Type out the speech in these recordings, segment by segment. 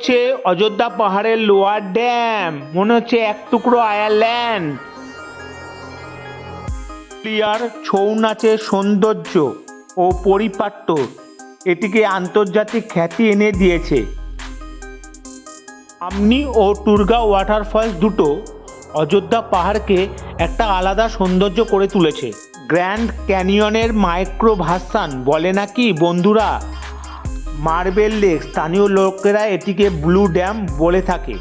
হচ্ছে অযোধ্যা পাহাড়ের lower dam, মনে হচ্ছে এক টুকরো আয়ারল্যান্ড। পুরুলিয়ার ছৌ নাচের সৌন্দর্য ও পরিপাট্য এটিকে আন্তর্জাতিক খ্যাতি এনে দিয়েছে। আমনি ও টুরগা ওয়াটারফলস দুটো অযোধ্যা পাহাড়কে একটা আলাদা সৌন্দর্য করে তুলেছে। গ্র্যান্ড ক্যানিয়নের মাইক্রো ভার্সন বলে নাকি বন্ধুরা মার্বেল লেক, স্থানীয় লোকেরা এটিকে ব্লু ড্যাম বলে থাকে।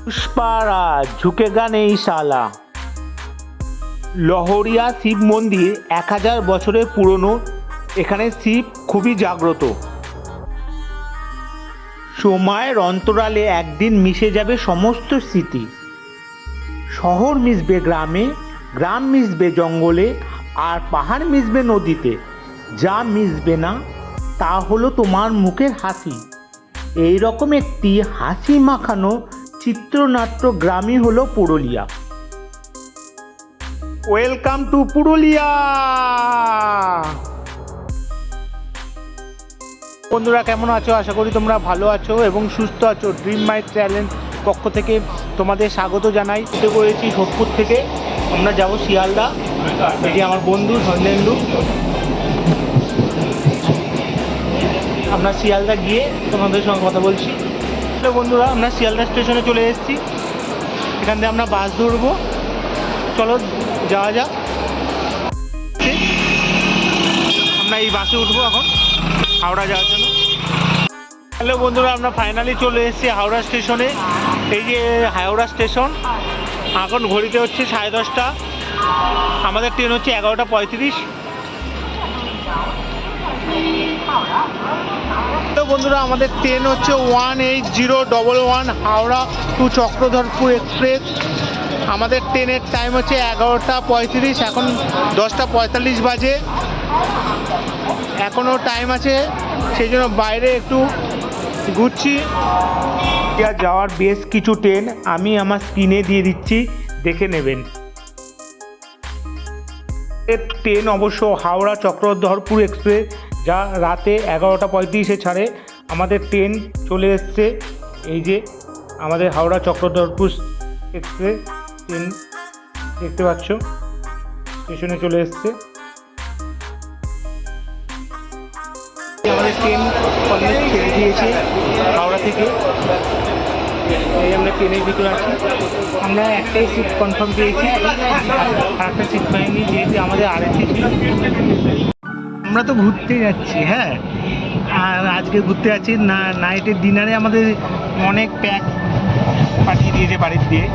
পুষ্পারাজ ঝুঁকেগা নেই শালা। লহরিয়া শিব মন্দির 1000 বছরের পুরনো। এখানে শিব খুবই জাগ্রত। সময়ের অন্তরালে একদিন মিশে যাবে সমস্ত স্মৃতি। শহর মিশবে গ্রামে, গ্রাম মিশবে জঙ্গলে, আর পাহাড় মিশবে নদীতে। যা মিশবে না তা হলো তোমার মুখের হাসি। এই রকম একটি হাসি মাখানো চিত্রনাট্য গ্রামই হলো পুরুলিয়া। Welcome to Purulia. বন্ধুরা কেমন আছো? আশা করি তোমরা ভালো আছো এবং সুস্থ আছো। ড্রিম মাই চ্যানেল পক্ষ থেকে তোমাদের স্বাগত জানাই। উঠে পড়েছি সোদপুর থেকে, আমরা যাব শিয়ালদা। এটি আমার বন্ধু সন্দেন্দু। আমরা শিয়ালদা গিয়ে তোমাদের সঙ্গে কথা বলছি। তো বন্ধুরা আমরা শিয়ালদা স্টেশনে চলে এসেছি। এখান থেকে আমরা বাস ধরবো। চলো যাওয়া যাক। আমরা এই বাসে উঠবো এখন হাওড়া যাওয়ার জন্য। হ্যালো বন্ধুরা, আমরা ফাইনালি চলে এসেছি হাওড়া স্টেশনে। এই যে হাওড়া স্টেশন। এখন ঘড়িতে হচ্ছে 10:30। আমাদের ট্রেন হচ্ছে 11:35। তো বন্ধুরা আমাদের ট্রেন হচ্ছে 18011 হাওড়া টু চক্রধরপুর এক্সপ্রেস। আমাদের ট্রেনের টাইম হচ্ছে 11:35। এখন 10:45 বাজে। এখনও টাইম আছে, সেই জন্য বাইরে একটু ঘুরছি। যাওয়ার বেশ কিছু ট্রেন আমি আমার স্ক্রিনে দিয়ে দিচ্ছি, দেখে নেবেন। ট্রেন অবশ্য হাওড়া চক্রধরপুর এক্সপ্রেস, যা রাতে 11:35 ছাড়ে। আমাদের ট্রেন চলে এসছে। এই যে আমাদের হাওড়া চক্রধরপুর এক্সপ্রেস ট্রেন দেখতে পাচ্ছ, স্টেশনে চলে এসছে। আমাদের ট্রেন অলরেডি ছেড়ে দিয়েছে হাওড়া থেকে। এই আমরা ট্রেনের ভিতরে আছি। আমরা একটাই সিট কনফার্ম পেয়েছি, আর একটা সিট পাইনি, যেহেতু আমাদের আরেকটি ছিল। আমরা তো ঘুরতে যাচ্ছি, হ্যাঁ, আর আজকে ঘুরতে যাচ্ছি না। নাইটের ডিনারে আমাদের অনেক প্যাক পাঠিয়ে দিয়েছে বাড়ির দিয়ে।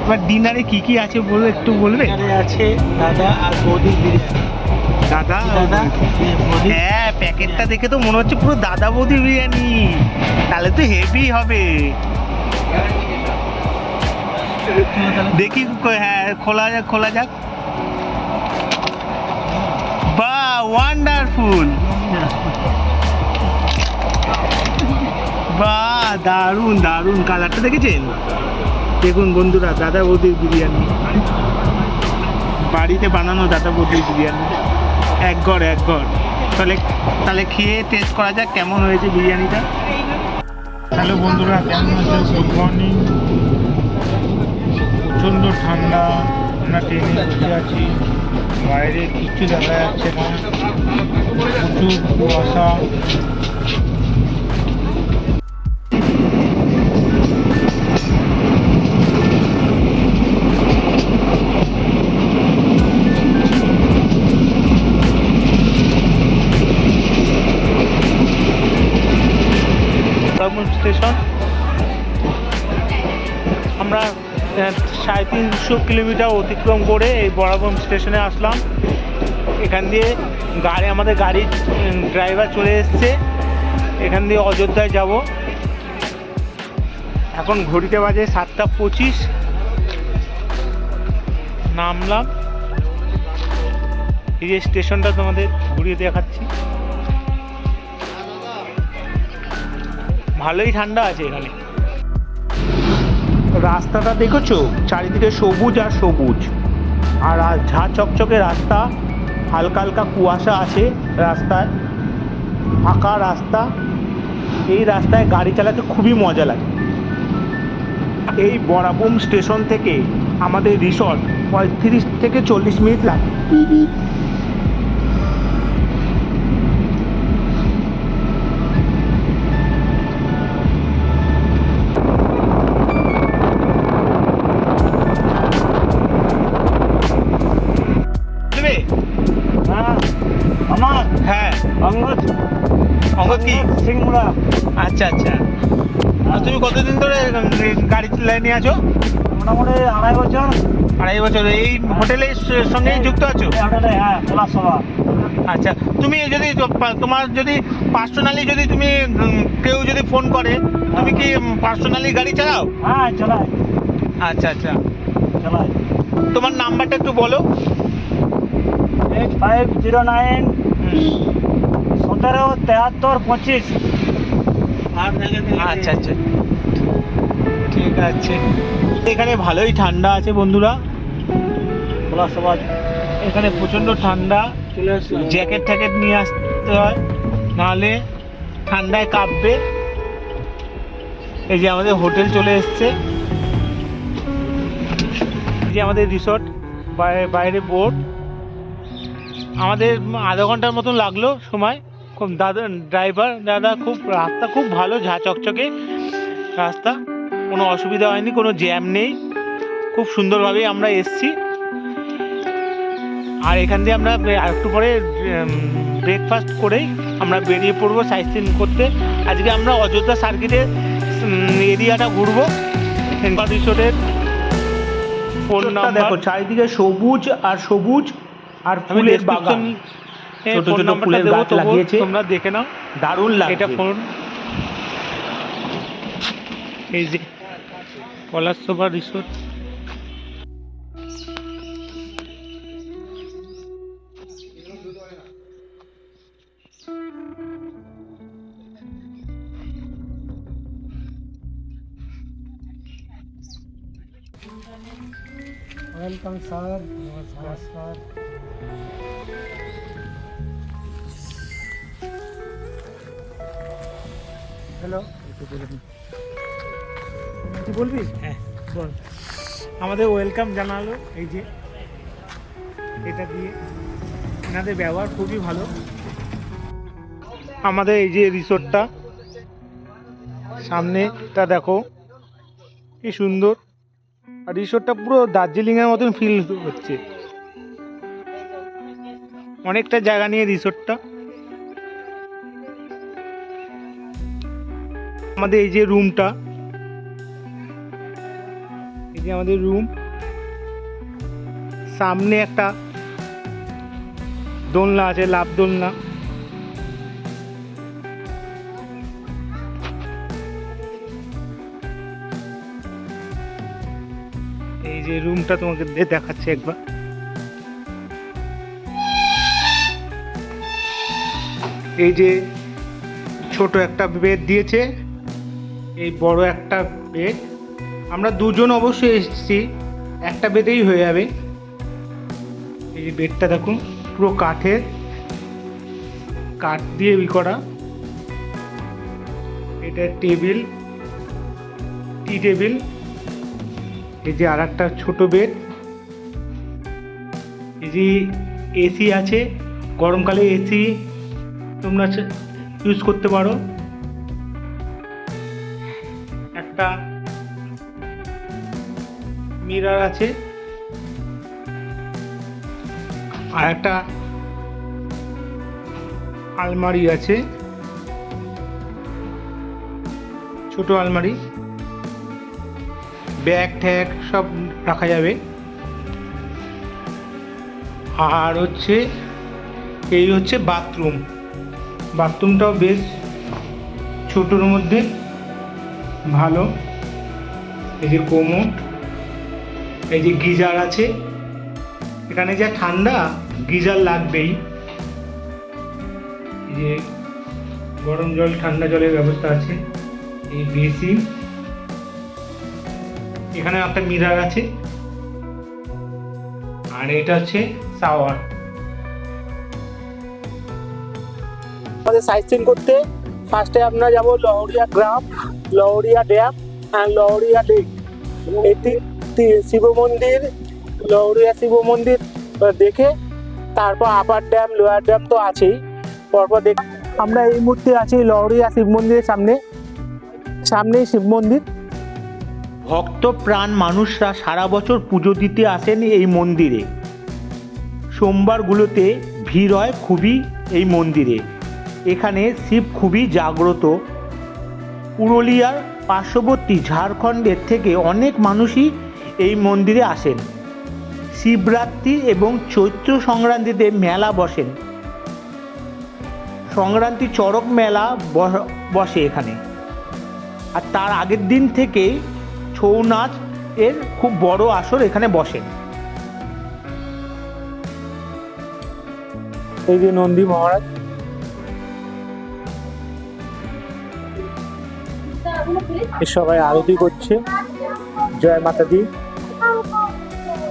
এবার ডিনারে কী কী আছে বলে একটু বলবে? আছে দাদা আর বৌদি বিরিয়ানি। দাদা দাদা হ্যাঁ, প্যাকেটটা দেখে তো মনে হচ্ছে পুরো দাদা বৌদি বিরিয়ানি। তাহলে তো হেভি হবে। দেখি, হ্যাঁ খোলা যাক। বাহ, ওয়ান্ডারফুল। বাহ, দারুণ দারুণ। কালারটা দেখেছেন? দেখুন বন্ধুরা, দাদা বৌদির বিরিয়ানি, বাড়িতে বানানো দাদা বৌদির বিরিয়ানি। এক ঘর। তাহলে খেয়ে টেস্ট করা যাক কেমন হয়েছে বিরিয়ানিটা। হ্যালো বন্ধুরা, কেমন আছো? Good morning. প্রচণ্ড ঠান্ডা। আমরা ট্রেনে বসে আছি, বাইরে কিচ্ছু দেখা যাচ্ছে না, প্রচুর কুয়াশা। স্টেশন আমরা 350 কিলোমিটার অতিক্রম করে এই বরাবর স্টেশনে আসলাম। এখান দিয়ে আমাদের গাড়ির ড্রাইভার চলে এসছে। এখান দিয়ে অযোধ্যায় যাব। এখন ঘড়িতে বাজে 7:25। নামলাম। এই যে স্টেশনটা তোমাদের ঘুরিয়ে দেখাচ্ছি। ভালোই ঠান্ডা আছে এখানে। রাস্তাটা দেখেছো? চারিদিকে সবুজ আর সবুজ, আর ঝাঁ চকচকে রাস্তা। হালকা হালকা কুয়াশা আছে রাস্তায়, ফাঁকা রাস্তা। এই রাস্তায় গাড়ি চালাতে খুবই মজা লাগে। এই বরাবুম স্টেশন থেকে আমাদের রিসর্ট 35 থেকে 40 মিনিট লাগে। হ্যাঁ আমার হ্যাঁ, অঙ্গদ অঙ্গদ কি? সিংমুড়া। আচ্ছা আচ্ছা। আর তুমি কতদিন ধরে গাড়ি লাইনে আছো? মোটামুটি 2.5 বছর। 2.5 বছর। এই হোটেলের সঙ্গেই যুক্ত আছো? এই হোটেলে, হ্যাঁ, পলাশসভা। আচ্ছা, তুমি যদি তোমার যদি পার্সোনালি যদি তুমি কেউ যদি ফোন করে, তুমি কি পার্সোনালি গাড়ি চালাও? হ্যাঁ, চালাই আচ্ছা আচ্ছা। চালাই। তোমার নাম্বারটা একটু বলো। 8509 17 73 25। আচ্ছা আচ্ছা, ঠিক আছে। এখানে ভালোই ঠান্ডা আছে বন্ধুরা, পলাশসভা। এখানে প্রচণ্ড ঠান্ডা। চলে আসলাম। জ্যাকেট ট্যাকেট নিয়ে আসতে হয়, নাহলে ঠান্ডায় কাঁপবে। এই যে আমাদের হোটেল চলে এসছে, এই যে আমাদের রিসর্ট, বাইরে বোর্ড। আমাদের আধা ঘন্টার মতন লাগলো সময়। খুব ড্রাইভার দাদা খুব, রাস্তা খুব ভালো, ঝা চকচকে রাস্তা, কোনো অসুবিধা হয়নি, কোনো জ্যাম নেই। খুব সুন্দরভাবেই আমরা এসছি। আর এখান দিয়ে আমরা একটু পরে ব্রেকফাস্ট করেই আমরা বেরিয়ে পড়বো সাইট সিন করতে। আজকে আমরা অযোধ্যা সার্কিটের এরিয়াটা ঘুরবো। রিসোর্টের ফোন নাম্বার দেখো, চারিদিকে সবুজ আর সবুজ, আর ফুলের বাগান, ছোট ছোট ফুলের গাছ লাগিয়েছে, তোমরা দেখে নাও, দারুণ লাগে। এটা ফোন, এই যে পলাশসভা রিসোর্ট। ওয়েলকাম স্যার, নমস্কার। হ্যালো, তুই বলবি? হ্যাঁ বল। আমাদের ওয়েলকাম জানালো, এই যে এটা দিয়ে। এনাদের ব্যবহার খুবই ভালো। আমাদের এই যে রিসোর্টটা, সামনেটা দেখো কি সুন্দর। আর রিসোর্টটা পুরো দার্জিলিংয়ের মতন ফিল হচ্ছে, অনেকটা জায়গা নিয়ে রিসোর্টটা। আমাদের এই যে রুমটা, এই যে আমাদের রুম, সামনে একটা দোলনা আছে, লাভ দোলনা। এই যে রুমটা তোমাকে দেখাচ্ছে একবার। এই যে ছোট একটা বেড দিয়েছে, এই বড় একটা বেড। আমরা দুজন অবশ্যই এসেছি, একটা বেডেই হয়ে যাবে। এই যে বেডটা দেখুন, পুরো কাঠের, কাঠ দিয়ে করা। এটা টেবিল, টি টেবিল। এই যে আর একটা ছোট বেড। এই যে এসি আছে, গরমকালে এসি তোমরা ইউজ করতে পারো। একটা মিরর আছে, আর একটা আলমারি আছে, ছোট আলমারি, ব্যাগ ট্যাগ সব রাখা যাবে। আর হচ্ছে এই হচ্ছে বাথরুম। বাথরুমটাও বেশ ছোটোর মধ্যে ভালো। এই যে কোমোড, এই যে গিজার আছে। এখানে যা ঠান্ডা, গিজার লাগবেই। এই যে গরম জল ঠান্ডা জলের ব্যবস্থা আছে। এই বেসিন, এখানে একটা মিরর আছে। আর এটা হচ্ছে শাওয়ার। আমাদের সাইট সিন করতে ফার্স্টে আমরা যাব লহরিয়া গ্রাম, Lahariya dam and Lahariya lake. এটি শিব মন্দির, লহরিয়া শিব মন্দির দেখে তারপর আপার ড্যাম, লোয়ার ড্যাম তো আছেই। পরপর দেখ, আমরা এই মুহূর্তে আছি লহরিয়া শিব মন্দিরের সামনেই শিব মন্দির। ভক্ত প্রাণ মানুষরা সারা বছর পুজো দিতে আসেন এই মন্দিরে। সোমবারগুলোতে ভিড় হয় খুবই এই মন্দিরে। এখানে শিব খুবই জাগ্রত। পুরুলিয়ার পার্শ্ববর্তী ঝাড়খণ্ডের থেকে অনেক মানুষই এই মন্দিরে আসেন। শিবরাত্রি এবং চৈত্র সংক্রান্তিতে মেলা বসেন। সংক্রান্তি চড়ক মেলা বসে এখানে। আর তার আগের দিন থেকে ছৌ নাচ এর খুব বড় আসর এখানে বসে। এই যে নন্দী মহারাজ, সবাই আরতি করছে। জয় মাতা দি,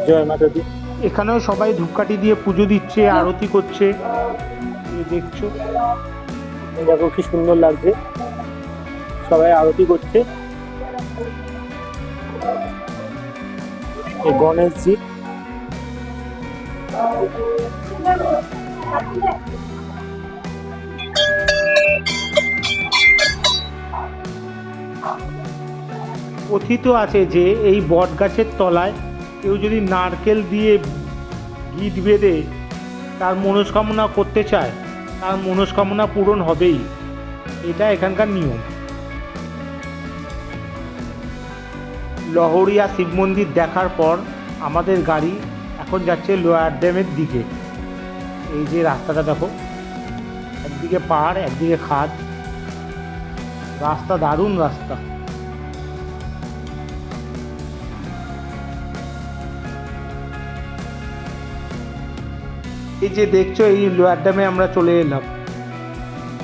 জয় মাতা দি। এখানেও সবাই ধূপকাঠি দিয়ে পুজো দিচ্ছে, আরতি করছে। দেখছো, দেখো কি সুন্দর লাগছে, সবাই আরতি করছে। এই গণেশজি, কথিত আছে যে এই বট গাছের তলায় কেউ যদি নারকেল দিয়ে গিট বেঁধে তার মনস্কামনা করতে চায়, তার মনস্কামনা পূরণ হবেই। এটা এখানকার নিয়ম। লহরিয়া শিব মন্দির দেখার পর আমাদের গাড়ি এখন যাচ্ছে লোয়ার ড্যামের দিকে। এই যে রাস্তাটা দেখো, একদিকে পাহাড় একদিকে খাদ, রাস্তা দারুণ রাস্তা। এই যে দেখছো, এই লোয়ার ড্যামে আমরা চলে এলাম।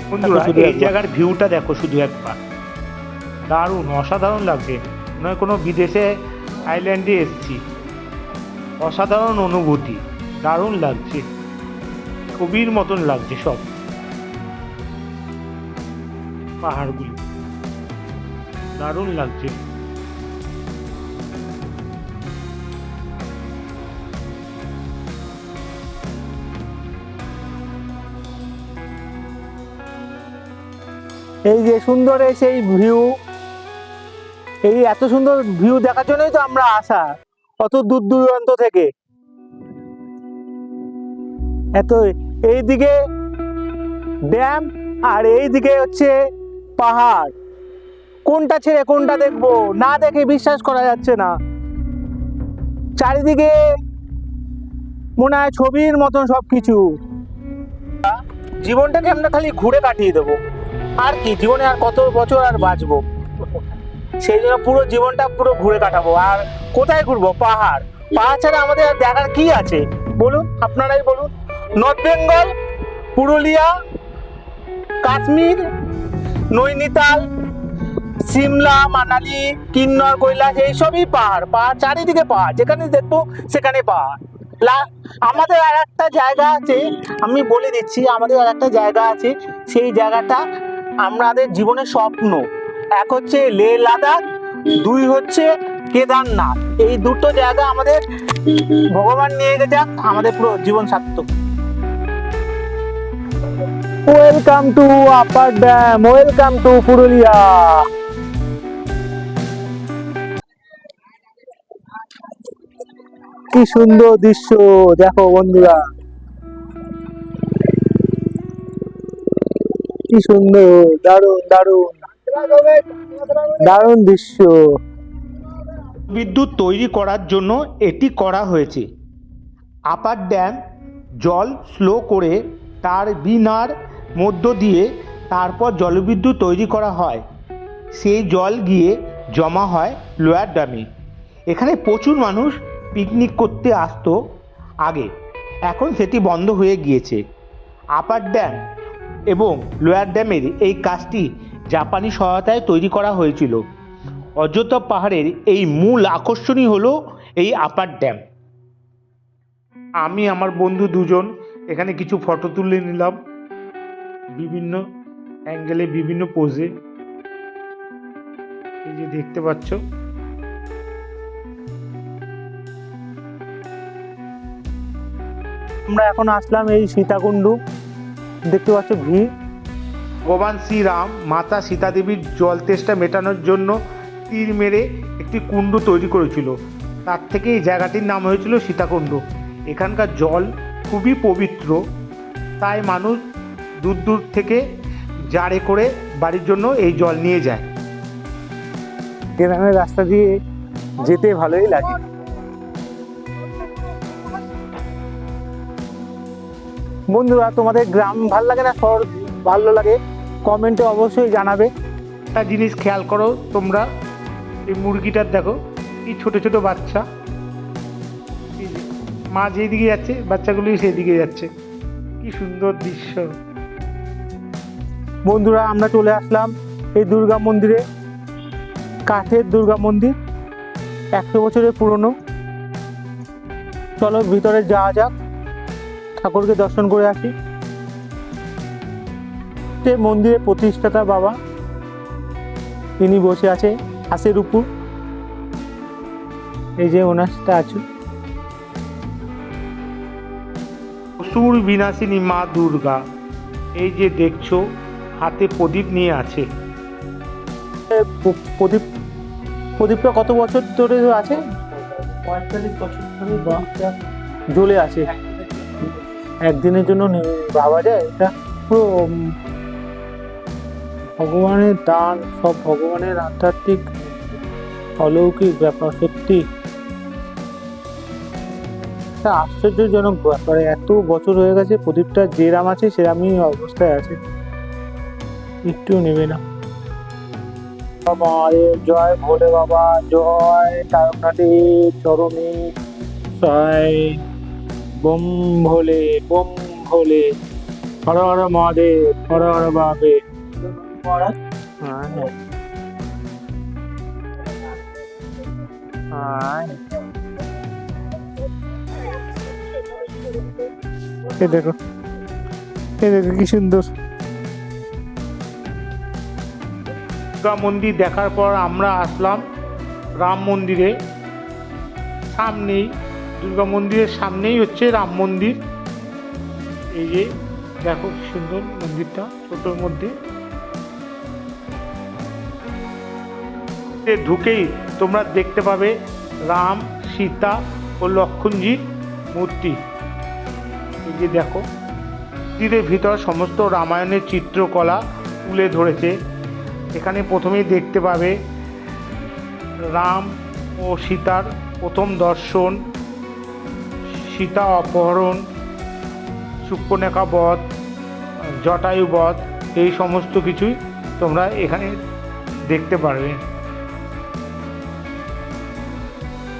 বন্ধুরা, এই জায়গার ভিউটা দেখো শুধু একবার, দারুণ অসাধারণ লাগছে। নয় কোনো বিদেশে আইল্যান্ডে এসেছি। অসাধারণ অনুভূতি, দারুণ লাগছে, ছবির মতন লাগছে সব পাহাড়গুলি, দারুণ লাগছে। এই যে সুন্দর সেই ভিউ, এই এত সুন্দর ভিউ দেখার জন্যই তো আমরা আসা অত দূর দূরান্ত থেকে। এত এইদিকে ড্যাম আর এইদিকে হচ্ছে পাহাড়, কোনটা ছেড়ে কোনটা দেখবো, না দেখে বিশ্বাস করা যাচ্ছে না। চারিদিকে মনে হয় ছবির মতন সবকিছু। জীবনটাকে আমরা খালি ঘুরে কাটিয়ে দেবো, আর কি জীবনে আর কত বছর আর বাঁচবো। সেই জন্য পুরো জীবনটা পুরো ঘুরে কাটাবো। আর কোথায় ঘুরবো? পাহাড়। পাহাড় ছাড়া আমাদের আর দেখার কি আছে বলুন, আপনারাই বলুন। নর্থ বেঙ্গল, পুরুলিয়া, কাশ্মীর, নৈনিতাল, সিমলা, মানালি, কিন্নর, কৈলাস, এইসবই পাহাড়। পাহাড়, চারিদিকে পাহাড়, যেখানে দেখবো সেখানে পাহাড়। আমাদের আর একটা জায়গা আছে, আমি বলে দিচ্ছি, আমাদের আর একটা জায়গা আছে। সেই জায়গাটা আমাদের জীবনের স্বপ্ন। এক হচ্ছে লে লাদাখ, দুই হচ্ছে কেদারনাথ। এই দুটো জায়গা আমাদের ভগবান নিয়ে গেছে, আমাদের পুরো জীবন সার্থক। Welcome to upper dam, welcome to Purulia. কি সুন্দর দৃশ্য দেখো বন্ধুরা, কি সুন্দর, দারুণ দারুণ দারুণ দৃশ্য। বিদ্যুৎ তৈরি করার জন্য এটি করা হয়েছে। আপার ড্যাম জল স্লো করে তার বিনার মধ্য দিয়ে তারপর জলবিদ্যুৎ তৈরি করা হয়। সেই জল গিয়ে জমা হয় লোয়ার ড্যামে। এখানে প্রচুর মানুষ পিকনিক করতে আসতো আগে, এখন সেটি বন্ধ হয়ে গিয়েছে। আপার ড্যাম এবং লোয়ার ড্যামের এই কাজটি জাপানি সহায়তায় তৈরি করা হয়েছিল। অযোধ্যা পাহাড়ের এই মূল আকর্ষণই হলো এই আপার ড্যাম। আমি আমার বন্ধু দুজন এখানে কিছু ফটো তুলে নিলাম। বিভিন্ন অ্যাঙ্গেলে বিভিন্ন পোজে, এই যে দেখতে পাচ্ছ। আমরা এখন আসলাম এই সীতাকুণ্ড, দেখতে পাচ্ছ ভিড়। ভগবান শ্রীরাম মাতা সীতা দেবীর জল তেষ্টা মেটানোর জন্য তীর মেরে একটি কুণ্ড তৈরি করেছিল, তার থেকে এই জায়গাটির নাম হয়েছিল সীতাকুণ্ড। এখানকার জল খুবই পবিত্র, তাই মানুষ দূর দূর থেকে জারে করে বাড়ির জন্য এই জল নিয়ে যায়। গ্রামের রাস্তা দিয়ে যেতে ভালোই লাগে। বন্ধুরা, তোমাদের গ্রাম ভালো লাগে না শহর ভালো লাগে? কমেন্টে অবশ্যই জানাবে। একটা জিনিস খেয়াল করো তোমরা, এই মুরগিটার দেখো কি ছোট ছোট বাচ্চা, মা যেদিকে যাচ্ছে বাচ্চাগুলি সেদিকে যাচ্ছে, কি সুন্দর দৃশ্য। বন্ধুরা, আমরা চলে আসলাম এই দুর্গা মন্দিরে, কাঠের দুর্গা মন্দির, 100 বছরের পুরনো। চলো ভিতরে যাওয়া যাক, ঠাকুরকে দর্শন করে আসি। মন্দিরের প্রতিষ্ঠাতা বাবা, তিনি বসে আছে হাঁসের উপর, এই যে ওনার স্ট্যাচু। অসুর বিনাশিনী মা দুর্গা, এই যে দেখছো হাতে প্রদীপ নিয়ে আছে। প্রদীপটা কত বছর ধরে আছে? 45 বছর ধরে জ্বলে আছে। একদিনের জন্য ভাবা যায়? এটা পুরো ভগবানের দান, সব ভগবানের আধ্যাত্মিক অলৌকিক ব্যাপার। সত্যি আশ্চর্যজনক ব্যাপার, এত বছর হয়ে গেছে প্রদীপটা যেরাম আছে সেরামই অবস্থায় আছে, একটু নেবে না। জয় ভোলে বাবা, জয় তারকনাথের চরণে জয়। বোম ভোলে, বোম ভোলে, হর হর মহাদেব, হর হর মহাদেব। এ দেখো, এ দেখো কি সুন্দর দুর্গা মন্দির। দেখার পর আমরা আসলাম রাম মন্দিরে। সামনেই দুর্গা মন্দিরের সামনেই হচ্ছে রাম মন্দির। এই যে দেখো কি সুন্দর মন্দিরটা, ছোটোর মধ্যে। ঢুকেই তোমরা দেখতে পাবে রাম, সীতা ও লক্ষ্মণজির মূর্তি। এই যে দেখো, মন্দিরের ভিতর সমস্ত রামায়ণের চিত্রকলা তুলে ধরেছে। এখানে প্রথমেই দেখতে পাবে রাম ও সীতার প্রথম দর্শন, সীতা অপহরণ, শূর্পণখা বধ, জটায়ু বধ, এই সমস্ত কিছুই তোমরা এখানে দেখতে পারবে।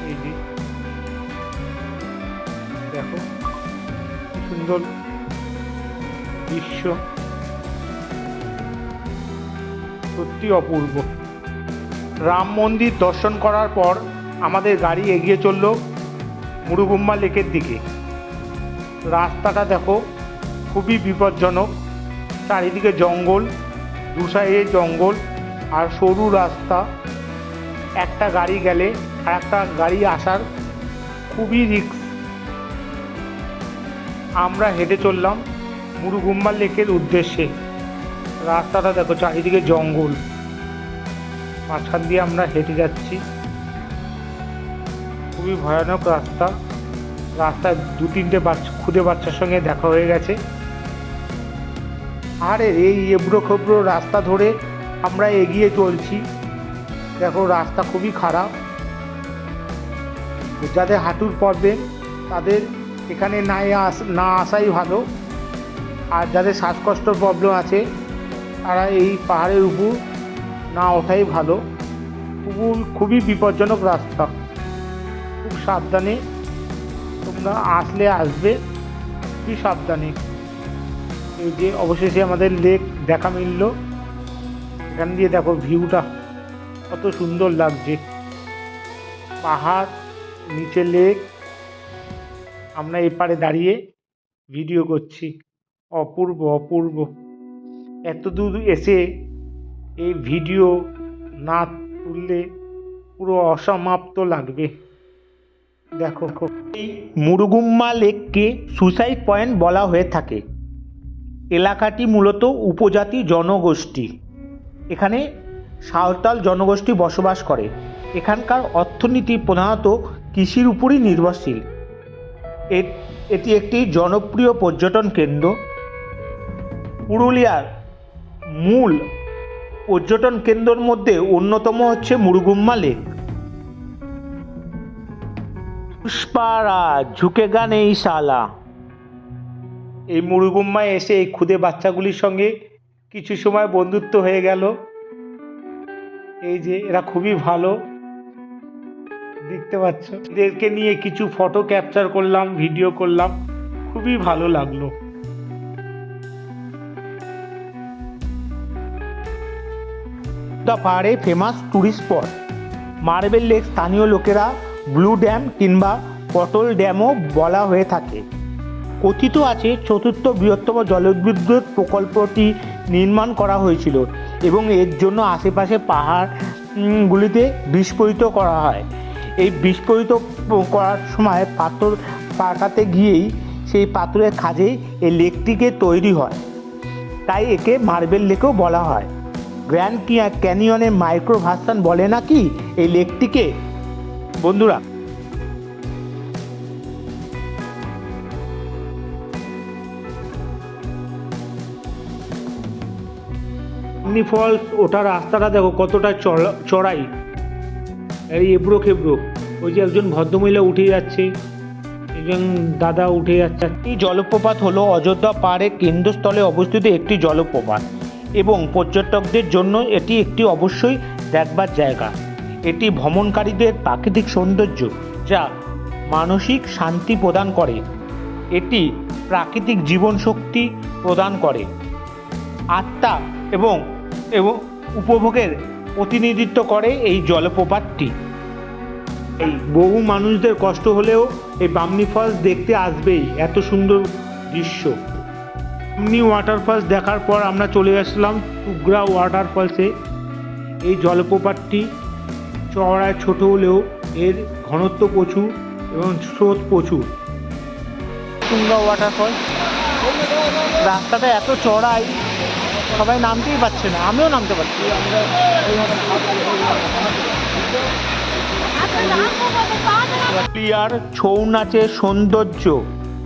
এই যে দেখো কি সুন্দর দৃশ্য, সত্যি অপূর্ব। রাম মন্দির দর্শন করার পর আমাদের গাড়ি এগিয়ে চলল মুরুগুম্মা লেকের দিকে। রাস্তাটা দেখো খুবই বিপজ্জনক, চারিদিকে জঙ্গল, দু সাইডে জঙ্গল আর সরু রাস্তা। একটা গাড়ি গেলে আর একটা গাড়ি আসার খুবই রিস্ক। আমরা হেঁটে চললাম মুরুগুম্মা লেকের উদ্দেশ্যে। রাস্তাটা দেখো চারিদিকে জঙ্গল, মাঝখান দিয়ে আমরা হেঁটে যাচ্ছি। খুবই ভয়ানক রাস্তা। রাস্তায় 2-3টে খুদে বাচ্চার সঙ্গে দেখা হয়ে গেছে। আরে এই এবড়ো খেবড়ো রাস্তা ধরে আমরা এগিয়ে চলছি। দেখো রাস্তা খুবই খারাপ, যাদের হাঁটুর প্রবলেম তাদের এখানে না আসাই ভালো, আর যাদের শ্বাসকষ্ট প্রবলেম আছে তারা এই পাহাড়ের উপর না ওঠাই ভালো। খুবই বিপজ্জনক রাস্তা, খুব সাবধানে তোমরা আসবে, খুবই সাবধানে। এই যে অবশেষে আমাদের লেক দেখা মিলল। এখান দিয়ে দেখো ভিউটা কত সুন্দর লাগছে, পাহাড়, নিচে লেক, আমরা এপারে দাঁড়িয়ে ভিডিও করছি। অপূর্ব অপূর্ব। এত দূর এসে এই ভিডিও না তুললে পুরো অসমাপ্ত লাগবে। দেখো, এই মুরুগুম্মা লেককে সুসাইড পয়েন্ট বলা হয়ে থাকে। এলাকাটি মূলত উপজাতি জনগোষ্ঠী। এখানে সাঁওতাল জনগোষ্ঠী বসবাস করে। এখানকার অর্থনীতি প্রধানত কৃষির উপরই নির্ভরশীল। এটি একটি জনপ্রিয় পর্যটন কেন্দ্র। পুরুলিয়ার মূল পর্যটন কেন্দ্রের মধ্যে অন্যতম হচ্ছে মুরুগুম্মা লেক। পুষ্পারাজ ঝুঁকেগা নেই শালা। এই মুরুগুম্মায় এসে এই খুদে বাচ্চাগুলির সঙ্গে কিছু সময় বন্ধুত্ব হয়ে গেল। এই যে এরা খুবই ভালো, দেখতে পাচ্ছ। এদেরকে নিয়ে কিছু ফটো ক্যাপচার করলাম, ভিডিও করলাম, খুবই ভালো লাগলো। পাহাড়ে famous tourist spot marble lake স্থানীয় লোকেরা ব্লু ড্যাম কিংবা পটল ড্যামও বলা হয়ে থাকে। কথিত আছে চতুর্থ বৃহত্তম জলবিদ্যুৎ প্রকল্পটি নির্মাণ করা হয়েছিল এবং এর জন্য আশেপাশে পাহাড়গুলিতে বিস্ফোরিত করা হয়। এই বিস্ফোরিত করার সময় পাথর পাকাতে গিয়েই সেই পাথরের খাঁজেই এই লেকটিকে তৈরি হয়, তাই একে মার্বেল লেকও বলা হয়। গ্র্যান্ড ক্যানিয়নের মাইক্রো ভার্সন বলে নাকি এই লেকটিকে। বন্ধুরা, বামনি ফলস ওঠার রাস্তাটা দেখো কতটা চড়াই, এই এবড়ো খেবড়ো। ওই যে একজন ভদ্রমহিলা উঠে যাচ্ছে, একজন দাদা উঠে যাচ্ছে। এই জলপ্রপাত হলো অযোধ্যা পাহাড়ের কেন্দ্রস্থলে অবস্থিত একটি জলপ্রপাত এবং পর্যটকদের জন্য এটি একটি অবশ্যই দেখবার জায়গা। এটি ভ্রমণকারীদের প্রাকৃতিক সৌন্দর্য যা মানসিক শান্তি প্রদান করে। এটি প্রাকৃতিক জীবনশক্তি প্রদান করে, আত্মা এবং উপভোগের প্রতিনিধিত্ব করে এই জলপ্রপাতটি। এই বহু মানুষদের কষ্ট হলেও এই বামনি ফলস দেখতে আসবেই, এত সুন্দর দৃশ্য। বামনি ওয়াটারফলস দেখার পর আমরা চলে আসলাম টুকরা ওয়াটারফলসে। এই জলপ্রপাতটি চওড়ায় ছোট হলেও এর ঘনত্ব প্রচুর এবং স্রোত প্রচুর। টুঙ্গা ওয়াটারফলস, রাস্তাটা এত চড়াই সবাই নামতেই পারছে না, আমিও নামতে পারছি। পুরুলিয়ার ছৌ নাচের সৌন্দর্য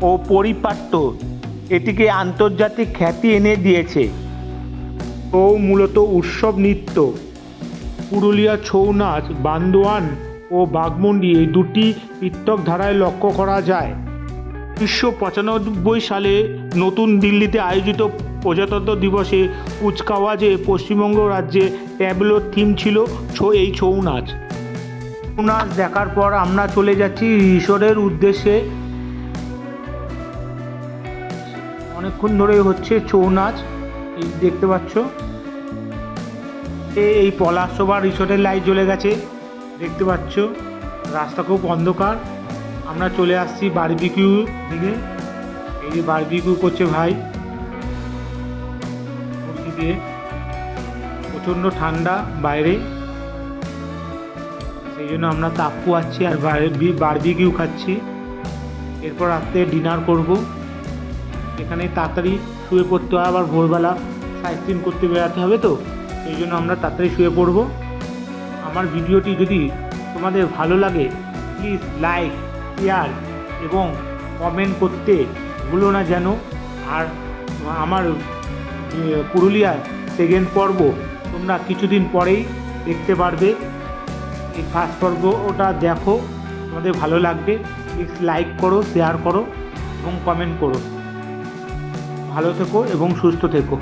ও পরিপাট্য এটিকে আন্তর্জাতিক খ্যাতি এনে দিয়েছে। ছৌ মূলত উৎসব নৃত্য। পুরুলিয়ার ছৌ নাচ বান্দোয়ান ও বাঘমুন্ডি এই দুটি পৃথক ধারায় লক্ষ্য করা যায়। 1995 সালে নতুন দিল্লিতে আয়োজিত প্রজাতন্ত্র দিবসে কুচকাওয়াজে পশ্চিমবঙ্গ রাজ্যে ট্যাবলোর থিম ছিল এই ছৌ নাচ। ছৌ নাচ দেখার পর আমরা চলে যাচ্ছি রিসোর্টের উদ্দেশ্যে। অনেকক্ষণ ধরে হচ্ছে ছৌ নাচ, এই দেখতে পাচ্ছ। এই পলাশসভা রিসোর্টের লাইট জ্বলে গেছে, দেখতে পাচ্ছ। রাস্তা খুব অন্ধকার। আমরা চলে আসছি বারবিকিউ দিকে। এই যে বারবিকিউ করছে ভাই, দিয়ে প্রচণ্ড ঠান্ডা বাইরে, সেই জন্য আমরা তাপ পোয়াচ্ছি আর বারবিকিউ খাচ্ছি। এরপর রাত্রে ডিনার করব। এখানে তাড়াতাড়ি শুয়ে পড়তে হয়, আবার ভোরবেলা সাইট সিন করতে বেরোতে হবে, তো সেই জন্য আমরা তাড়াতাড়ি শুয়ে পড়ব। আমার ভিডিওটি যদি তোমাদের ভালো লাগে প্লিজ লাইক, শেয়ার এবং কমেন্ট করতে ভুলো না যেন। আর আমার পুরুলিয়ার সেকেন্ড পর্ব তোমরা কিছুদিন পরেই দেখতে পারবে। এই ফার্স্ট পর্ব ওটা দেখো, তোমাদের ভালো লাগবে। প্লিজ লাইক করো, শেয়ার করো এবং কমেন্ট করো। ভালো থেকো এবং সুস্থ থেকো।